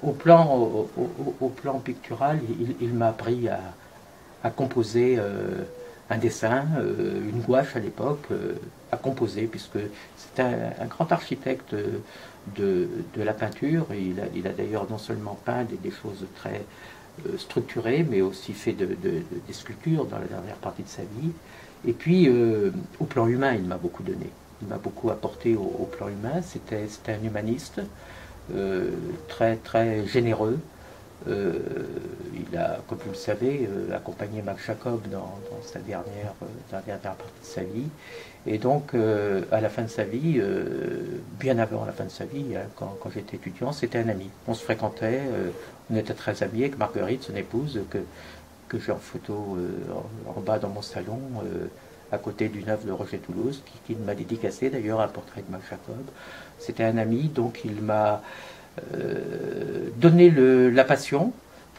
Au plan pictural, il m'a appris à composer un dessin, une gouache à l'époque, à composer, puisque c'est un grand architecte de la peinture. Il a d'ailleurs non seulement peint des choses très structurées, mais aussi fait des sculptures dans la dernière partie de sa vie. Et puis, au plan humain, il m'a beaucoup donné. Il m'a beaucoup apporté au plan humain. C'était un humaniste très très généreux. Il a, comme vous le savez, accompagné Marc Jacob dans sa dernière partie de sa vie. Et donc, à la fin de sa vie, bien avant la fin de sa vie, hein, quand j'étais étudiant, c'était un ami. On se fréquentait, on était très amis avec Marguerite, son épouse, que j'ai en photo en bas dans mon salon, à côté d'une œuvre de Roger Toulouse, qui m'a dédicacé d'ailleurs un portrait de Marc Jacob. C'était un ami, donc il m'a donné la passion.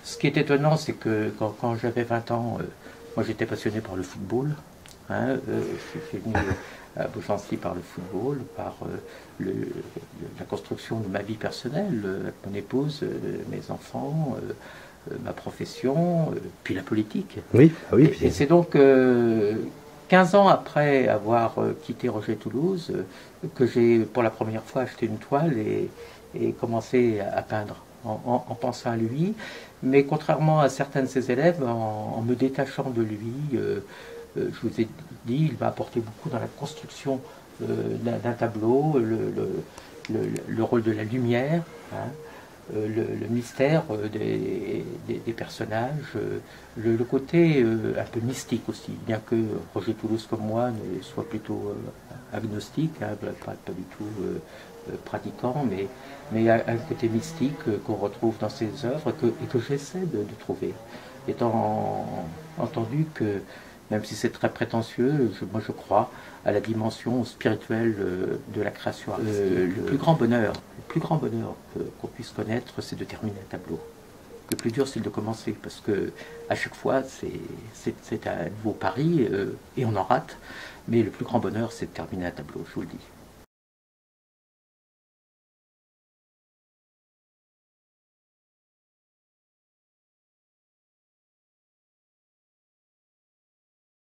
Ce qui est étonnant, c'est que quand j'avais 20 ans, moi j'étais passionné par le football. Hein, je suis venu à Beaugency par le football, par la construction de ma vie personnelle, avec mon épouse, mes enfants, ma profession, puis la politique. Oui, ah oui. Et c'est donc 15 ans après avoir quitté Roger Toulouse que j'ai pour la première fois acheté une toile et commencé à peindre en pensant à lui. Mais contrairement à certains de ses élèves, en me détachant de lui, je vous ai dit, il m'a apporté beaucoup dans la construction d'un tableau, le rôle de la lumière, hein, le mystère des personnages, le côté un peu mystique aussi, bien que Roger Toulouse comme moi soit plutôt agnostique, hein, pas du tout pratiquant, mais un côté mystique qu'on retrouve dans ses œuvres et que j'essaie de trouver, étant entendu que même si c'est très prétentieux, moi je crois à la dimension spirituelle de la création artistique. Le plus grand bonheur qu'on puisse connaître, c'est de terminer un tableau. Le plus dur, c'est de commencer, parce que à chaque fois, c'est un nouveau pari, et on en rate. Mais le plus grand bonheur, c'est de terminer un tableau, je vous le dis.